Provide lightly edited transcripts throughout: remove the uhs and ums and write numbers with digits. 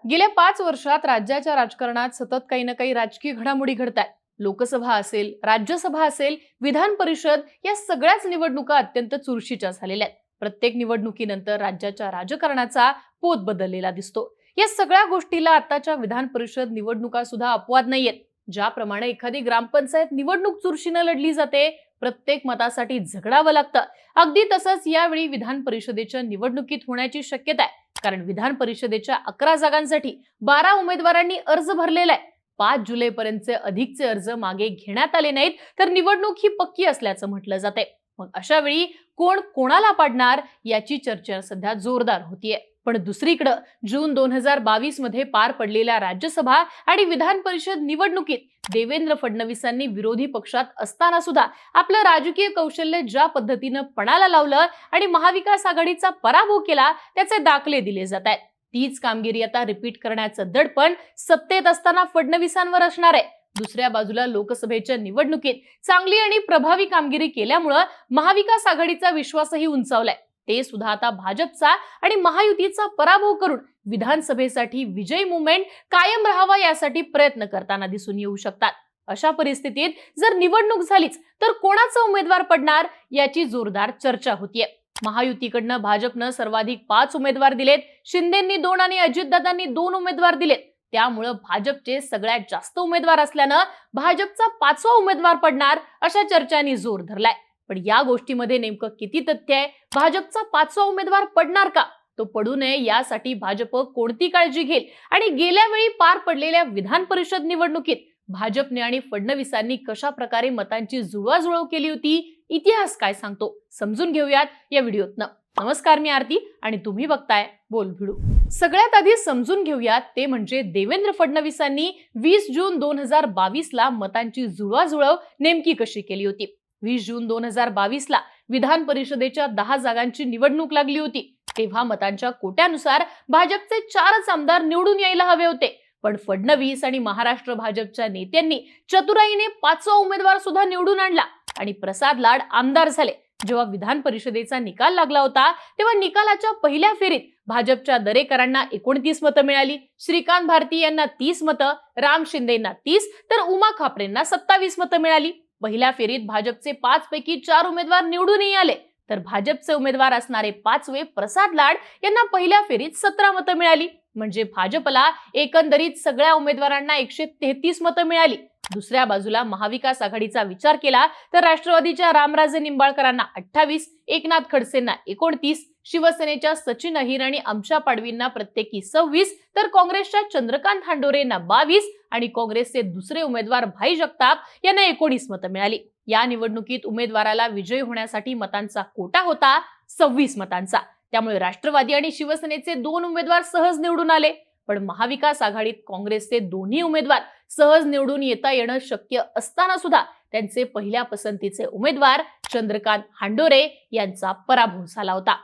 गेल्या 5 वर्षात राज्याच्या राजकारणात सतत काही ना काही राजकीय घडामोडी घडतायत। लोकसभा असेल, राज्यसभा असेल, विधान परिषद या सगळ्याच निवडणुका अत्यंत चुरशीच्या झालेल्या आहेत। प्रत्येक निवडणुकीनंतर राज्याच्या राजकारणाचा पोत बदललेला दिसतो। या सगळ्या गोष्टीला आताच्या विधान परिषद निवडणुका सुद्धा अपवाद नाहीयेत। ज्याप्रमाणे एखादी ग्रामपंचायत निवडणूक चुरशीने लढली जाते, प्रत्येक मतासाठी झगडावं लागतं, अगदी तसंच यावेळी विधान परिषदेच्या निवडणुकीत होण्याची शक्यता आहे। कारण विधान परिषदेच्या 11 जागांसाठी 12 उमेदवारांनी अर्ज भरलेला आहे। 5 जुलैपर्यंतचे अधिकचे अर्ज मागे घेण्यात आले नाहीत, तर निवडणूक ही पक्की असल्याचं म्हटलं जाते। मग अशा वेळी कोण कोणाला पाडणार याची चर्चा सध्या जोरदार होतीये। पण दुसरीकडे जून 2022 मध्ये पार पडलेल्या राज्यसभा आणि विधान परिषद निवडणुकीत देवेंद्र फडणवीसांनी विरोधी पक्षात असताना सुद्धा आपलं राजकीय कौशल्य ज्या पद्धतीनं पणाला लावलं आणि महाविकास आघाडीचा पराभव केला, त्याचे दाखले दिले जात आहेत। तीच कामगिरी आता रिपीट करण्याचं दडपण सत्तेत असताना फडणवीसांवर असणार आहे। दुसऱ्या बाजूला लोकसभेच्या निवडणुकीत चांगली आणि प्रभावी कामगिरी केल्यामुळे महाविकास आघाडीचा विश्वासही उंचावलाय। ते सुद्धा आता भाजपचा आणि महायुतीचा पराभव करून विधानसभेसाठी विजय मुवमेंट कायम राहावा यासाठी प्रयत्न करताना दिसून येऊ शकतात। अशा परिस्थितीत जर निवडणूक झालीच तर कोणाचा उमेदवार पडणार याची जोरदार चर्चा होतीये। महायुतीकडनं भाजपनं सर्वाधिक 5 उमेदवार दिलेत, शिंदेंनी 2 आणि अजितदादांनी 2 उमेदवार दिलेत। त्यामुळे भाजपचे सगळ्यात जास्त उमेदवार असल्यानं भाजपचा 5वा उमेदवार पडणार अशा चर्चांनी जोर धरलाय। पण या गोष्टीमध्ये नेमकं किती तथ्य आहे? भाजपचा 5वा उमेदवार पडणार का? तो पडू नये यासाठी भाजप कोणती काळजी घेईल? आणि गेल्या वेळी पार पडलेल्या विधान परिषद निवडणुकीत भाजपने आणि फडणवीसांनी कशा प्रकारे मतांची जुळवाजुळव केली होती, इतिहास काय सांगतो, समजून घेऊयात या व्हिडिओतनं। नमस्कार, मी आरती आणि तुम्ही बघताय बोल भिडू। सगळ्यात आधी समजून घेऊयात ते म्हणजे देवेंद्र फडणवीसांनी 20 जून 2022 ला मतांची जुळवाजुळव नेमकी कशी केली होती। 20 जून 2022 ला विधान परिषदेच्या 10 जागांची निवडणूक लागली होती। तेव्हा मतांच्या कोट्यानुसार भाजपचे 4च आमदार निवडून यायला हवे होते, पण फडणवीस आणि महाराष्ट्र भाजपच्या नेत्यांनी चतुराईने 5वा उमेदवार सुद्धा निवडून आणला आणि प्रसाद लाड आमदार झाले। जेव्हा विधान परिषदेचा निकाल लागला होता तेव्हा निकालाच्या पहिल्या फेरीत भाजपच्या दरेकरांना 29 मतं मिळाली, श्रीकांत भारती यांना 30 मतं, राम शिंदेंना 30 तर उमा खापरेंना 27 मतं मिळाली। पहिल्या फेरीत भाजपचे 5 पैकी 4 उमेदवार निवडूनही आले, तर भाजपचे उमेदवार असणारे 5वे प्रसाद लाड यांना पहिल्या फेरीत 17 मतं मिळाली। म्हणजे भाजपला एकंदरीत सगळ्या उमेदवारांना 133 मतं मिळाली। दुसऱ्या बाजूला महाविकास आघाडीचा विचार केला तर राष्ट्रवादीच्या रामराजे निंबाळकरांना 28, एकनाथ खडसेंना 29, शिवसेनेच्या सचिन अहिर आणि आमच्या पाडवींना प्रत्येकी 26 तर काँग्रेसच्या चंद्रकांत हांडोरेंना 22 आणि काँग्रेसचे दुसरे उमेदवार भाई जगताप यांना 19 मतं मिळाली। या निवडणुकीत उमेदवाराला विजयी होण्यासाठी मतांचा कोटा होता 26 मतांचा। त्यामुळे राष्ट्रवादी आणि शिवसेनेचे 2 उमेदवार सहज निवडून आले, पण महाविकास आघाडीत काँग्रेसचे दोन्ही उमेदवार सहज निवडून येता येणं शक्य असताना सुद्धा त्यांचे पहिल्या पसंतीचे उमेदवार चंद्रकांत हांडोरे यांचा पराभव झाला होता।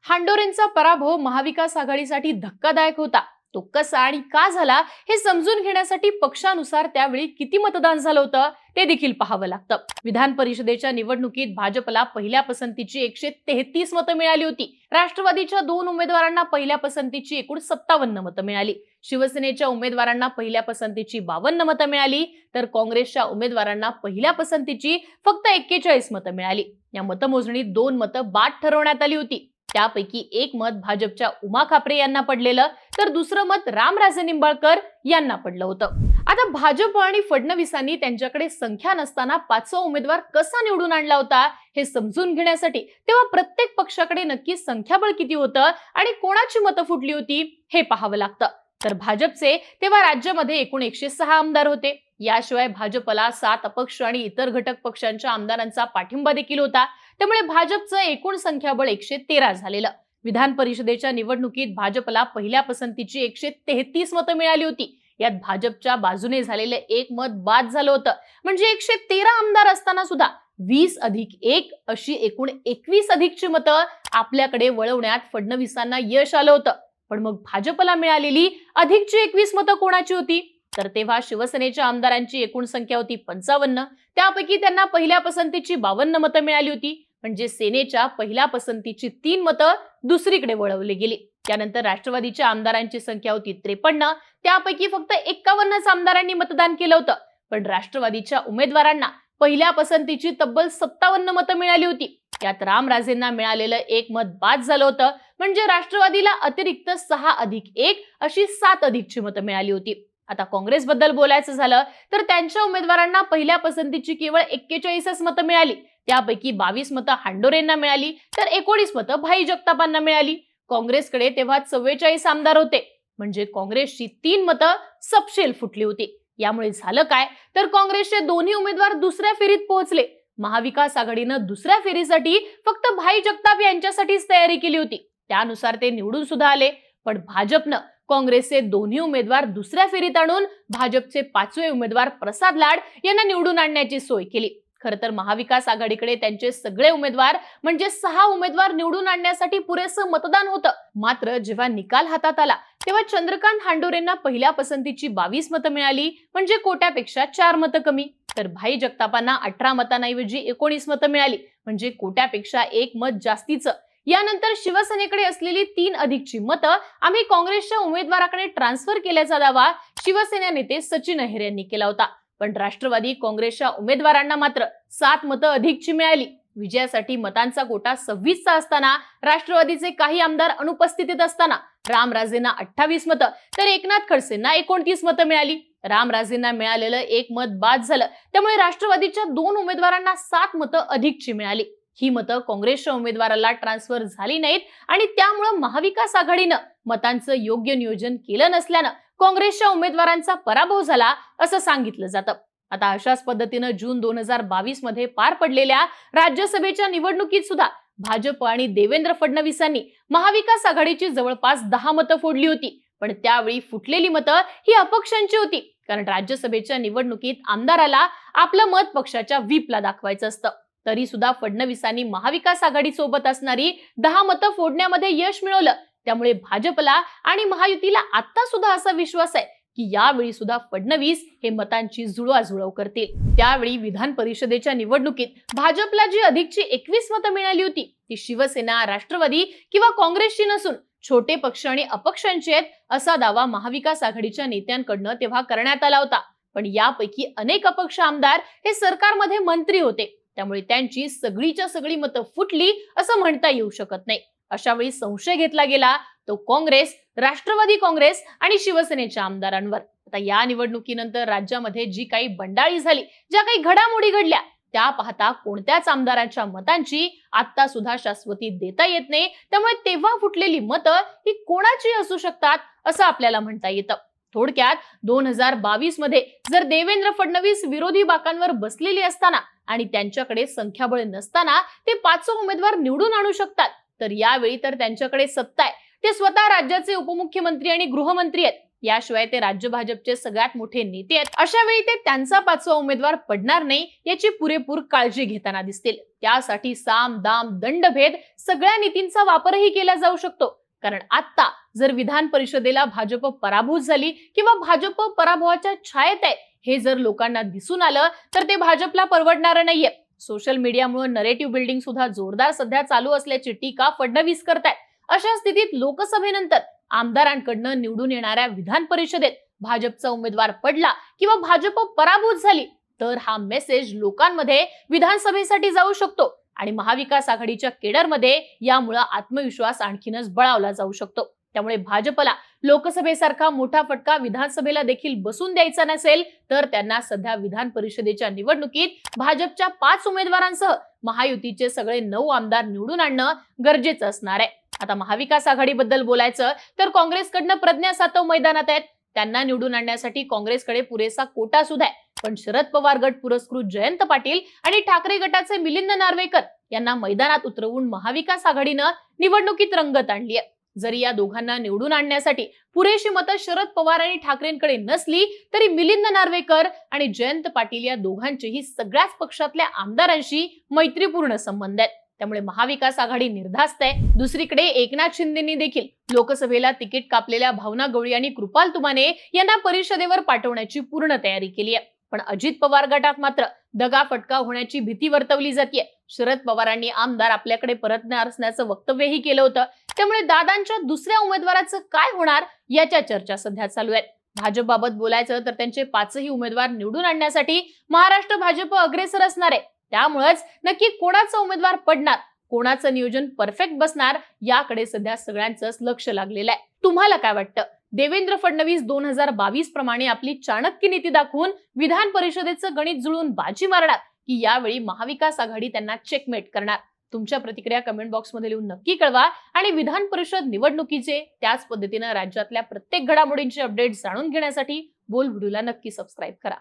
हांडोरेंचा पराभव महाविकास आघाडीसाठी धक्कादायक होता। तो कसा आणि का झाला हे समजून घेण्यासाठी पक्षानुसार त्यावेळी किती मतदान झालं होतं ते देखील पाहावं लागतं। विधान परिषदेच्या निवडणुकीत भाजपला पहिल्या पसंतीची 133 मतं मिळाली होती, राष्ट्रवादीच्या 2 उमेदवारांना पहिल्या पसंतीची एकूण 57 मतं मिळाली, शिवसेनेच्या उमेदवारांना पहिल्या पसंतीची 52 मतं मिळाली तर काँग्रेसच्या उमेदवारांना पहिल्या पसंतीची फक्त 41 मतं मिळाली। या मतमोजणीत 2 मतं बाद ठरवण्यात आली होती। त्यापैकी एक मत भाजपच्या उमा खापरे यांना पडलेलं तर दुसरं मत रामराजे निंबाळकर यांना पडलं होतं। आता भाजप आणि फडणवीसांनी त्यांच्याकडे संख्या नसताना 5वा उमेदवार कसा निवडून आणला होता हे समजून घेण्यासाठी तेव्हा प्रत्येक पक्षाकडे नक्की संख्याबळ किती होतं आणि कोणाची मतं फुटली होती हे पाहावं लागतं। तर भाजपचे तेव्हा राज्यामध्ये एकूण 106 आमदार होते। याशिवाय भाजपला 7 अपक्ष आणि इतर घटक पक्षांच्या आमदारांचा पाठिंबा देखील होता। त्यामुळे भाजपचं एकूण संख्याबळ 113 झालेलं। विधान परिषदेच्या निवडणुकीत भाजपला पहिल्या पसंतीची 133 मतं मिळाली होती। यात भाजपच्या बाजूने झालेलं एक मत बाद झालं होतं। म्हणजे 113 आमदार असताना सुद्धा 20+1 अशी एकूण 21 अधिकची मतं आपल्याकडे वळवण्यात फडणवीसांना यश आलं होतं। पण मग भाजपला मिळालेली अधिकची 21 मतं कोणाची होती? तर तेव्हा शिवसेनेच्या आमदारांची एकूण संख्या होती 55, त्यापैकी त्यांना पहिल्या पसंतीची 52 मतं मिळाली होती। म्हणजे सेनेच्या पहिल्या पसंतीची 3 मतं दुसरीकडे वळवली गेली। त्यानंतर राष्ट्रवादीच्या आमदारांची संख्या होती 53, त्यापैकी फक्त 51च आमदारांनी मतदान केलं होतं. पण राष्ट्रवादीच्या उमेदवारांना पहिल्या पसंतीची तब्बल 57 मतं मिळाली होती. यात रामराजेंना मिळालेलं एक मत बाद झालं होतं. म्हणजे राष्ट्रवादीला अतिरिक्त 6+1 अशी 7+ची मतं मिळाली होती. आता काँग्रेसबद्दल बोलायचं झालं तर त्यांच्या उमेदवारांना पहिल्या पसंतीची केवळ 41च मतं मिळाली. त्यापैकी 22 मतं हांडोरेंना मिळाली तर 19 मतं भाई जगतापांना मिळाली. काँग्रेसकडे तेव्हा 44 आमदार होते. म्हणजे काँग्रेसची 3 मतं सपशेल फुटली होती. यामुळे झालं काय तर काँग्रेसचे दोन्ही उमेदवार दुसऱ्या फेरीत पोहोचले. महाविकास आघाडीनं दुसऱ्या फेरीसाठी फक्त भाई जगताप यांच्यासाठीच तयारी केली होती. त्यानुसार ते निवडून सुद्धा आले. पण भाजपनं काँग्रेसचे दोन्ही उमेदवार दुसऱ्या फेरीत आणून भाजपचे 5वे उमेदवार प्रसाद लाड यांना निवडून आणण्याची सोय केली. खरं तर महाविकास आघाडीकडे त्यांचे सगळे उमेदवार म्हणजे 6 उमेदवार निवडून आणण्यासाठी पुरेसं मतदान होतं. मात्र जेव्हा निकाल हातात आला तेव्हा चंद्रकांत हांडोरेंना पहिल्या पसंतीची 22 मतं मिळाली, म्हणजे कोट्यापेक्षा 4 मतं कमी. तर भाई जगतापांना 18 मतांऐवजी 19 मतं मिळाली, म्हणजे कोट्यापेक्षा 1 मत जास्तीचं. यानंतर शिवसेनेकडे असलेली 3+ची मतं आम्ही काँग्रेसच्या उमेदवाराकडे ट्रान्सफर केल्याचा दावा शिवसेना नेते सचिन अहिर यांनी केला होता. पण राष्ट्रवादी काँग्रेसच्या उमेदवारांना मात्र 7 मतं अधिकची मिळाली. विजयासाठी मतांचा कोटा 26चा असताना राष्ट्रवादीचे काही आमदार अनुपस्थितीत असताना रामराजेंना 28 मतं तर एकनाथ खडसेंना 29 मतं मिळाली. रामराजेंना मिळालेलं 1 मत बाद झालं. त्यामुळे राष्ट्रवादीच्या 2 उमेदवारांना 7 मतं अधिकची मिळाली. ही मतं काँग्रेसच्या उमेदवाराला ट्रान्सफर झाली नाहीत आणि त्यामुळे महाविकास आघाडीनं मतांचं योग्य नियोजन केलं नसल्यानं काँग्रेसच्या उमेदवारांचा पराभव झाला असं सांगितलं जातं. आता अशाच पद्धतीनं जून 2022 मध्ये पार पडलेल्या राज्यसभेच्या निवडणुकीत सुद्धा भाजप आणि देवेंद्र फडणवीसांनी महाविकास आघाडीची जवळपास 10 मतं फोडली होती. पण त्यावेळी फुटलेली मतं ही अपक्षांची होती. कारण राज्यसभेच्या निवडणुकीत आमदाराला आपलं मत पक्षाच्या व्हीपला दाखवायचं असतं. तरी सुद्धा फडणवीसांनी महाविकास आघाडी सोबत असणारी 10 मतं फोडण्यामध्ये यश मिळवलं. त्यामुळे भाजपला आणि महायुतीला आता सुद्धा असा विश्वास आहे की यावेळी सुद्धा फडणवीस हे मतांची जुळवाजुळव करतील. त्यावेळी विधान परिषदेच्या निवडणुकीत भाजपला जी अधिकची 21 मतं मिळाली होती ती शिवसेना, राष्ट्रवादी किंवा काँग्रेसची नसून छोटे पक्ष आणि अपक्षांची आहेत असा दावा महाविकास आघाडीच्या नेत्यांकडनं तेव्हा करण्यात आला होता. पण यापैकी अनेक अपक्ष आमदार हे सरकारमध्ये मंत्री होते. त्यामुळे त्यांची सगळीच्या सगळी मतं फुटली असं म्हणता येऊ शकत नाही. अशा वेळी संशय घेतला गेला तो काँग्रेस, राष्ट्रवादी काँग्रेस आणि शिवसेनेच्या आमदारांवर. आता या निवडणुकीनंतर राज्यामध्ये जी काही बंडाळी झाली, ज्या काही घडामोडी घडल्या त्या पाहता कोणत्याच आमदारांच्या मतांची आता सुद्धा शाश्वती देता येत नाही. त्यामुळे तेव्हा फुटलेली मतं ही कोणाची असू शकतात असं आपल्याला म्हणता येतं. थोडक्यात 2022 मध्ये जर देवेंद्र फडणवीस विरोधी बाकांवर बसलेली असताना आणि त्यांच्याकडे संख्याबळ नसताना ते 5 उमेदवार निवडून आणू शकतात, तर यावेळी तर त्यांच्याकडे सत्ता आहे. ते स्वतः राज्याचे उपमुख्यमंत्री आणि गृहमंत्री आहेत. याशिवाय ते राज्य भाजपचे सगळ्यात मोठे नेते आहेत. अशा वेळी ते त्यांचा 5वा उमेदवार पडणार नाही याची पुरेपूर काळजी घेताना दिसतील. त्यासाठी साम, दाम, दंडभेद सगळ्या नीतींचा वापरही केला जाऊ शकतो. कारण आता जर विधान परिषदेला भाजप पराभूत झाली किंवा भाजप पराभवाच्या छायेत आहे हे जर लोकांना दिसून आलं तर ते भाजपला परवडणार नाहीये. सोशल मीडियामुळे नरेटिव्ह बिल्डिंग सुद्धा जोरदार सध्या चालू असल्याची टीका फडणवीस करतायत. अशा स्थितीत लोकसभेनंतर आमदारांकडनं निवडून येणाऱ्या विधान परिषदेत भाजपचा उमेदवार पडला किंवा भाजप पराभूत झाली तर हा मेसेज लोकांमध्ये विधानसभेसाठी जाऊ शकतो आणि महाविकास आघाडीच्या केडरमध्ये यामुळे आत्मविश्वास आणखीनच बळावला जाऊ शकतो. त्यामुळे भाजपला लोकसभेसारखा मोठा फटका विधानसभेला देखील बसून द्यायचा नसेल तर त्यांना सध्या विधान परिषदेच्या निवडणुकीत भाजपच्या 5 उमेदवारांसह महायुतीचे सगळे 9 आमदार निवडून आणणं गरजेचं असणार आहे. आता महाविकास आघाडीबद्दल बोलायचं तर काँग्रेसकडनं प्रज्ञा सातव मैदानात आहेत. त्यांना निवडून आणण्यासाठी काँग्रेसकडे पुरेसा कोटा सुद्धा आहे. पण शरद पवार गट पुरस्कृत जयंत पाटील आणि ठाकरे गटाचे मिलिंद नार्वेकर यांना मैदानात उतरवून महाविकास आघाडीनं निवडणुकीत रंगत आणली आहे. जरी या दोघांना निवडून आणण्यासाठी पुरेशी मतं शरद पवार आणि ठाकरेंकडे नसली तरी मिलिंद नार्वेकर आणि जयंत पाटील या दोघांचेही सगळ्याच पक्षातल्या आमदारांशी मैत्रीपूर्ण संबंध आहेत. त्यामुळे महाविकास आघाडी निर्धास्त आहे. दुसरीकडे एकनाथ शिंदेंनी देखील लोकसभेला तिकीट कापलेल्या भावना गवळी आणि कृपाल तुमाने यांना परिषदेवर पाठवण्याची पूर्ण तयारी केली आहे. पण अजित पवार गटात मात्र दगाफटका होण्याची भीती वर्तवली जाते. शरद पवारांनी आमदार आपल्याकडे परतणार असण्याचं वक्तव्यही केलं होतं. त्यामुळे दादांच्या दुसऱ्या उमेदवाराचं काय होणार याच्या चर्चा सध्या चालू आहेत. भाजपबाबत बोलायचं तर त्यांचे 5ही उमेदवार निवडून आणण्यासाठी महाराष्ट्र भाजप अग्रेसर असणार आहे. त्यामुळेच नक्की कोणाचा उमेदवार पडणार, कोणाचं नियोजन परफेक्ट बसणार याकडे सध्या सगळ्यांचंच लक्ष लागलेलं आहे. तुम्हाला काय वाटतं? देवेंद्र फडणवीस 2022 प्रमाणे आपली चाणक्य नीती दाखवून विधान परिषदेचं गणित जुळून बाजी मारणार, की यावेळी महाविकास आघाडी त्यांना चेकमेट करणार? तुमच्या प्रतिक्रिया कमेंट बॉक्समध्ये लिहून नक्की कळवा आणि विधान परिषद निवडणुकीचे त्याच पद्धतीने राज्यातल्या प्रत्येक घडामोडींचे अपडेट जाणून घेण्यासाठी बोल व्हिडिओला नक्की सबस्क्राईब करा.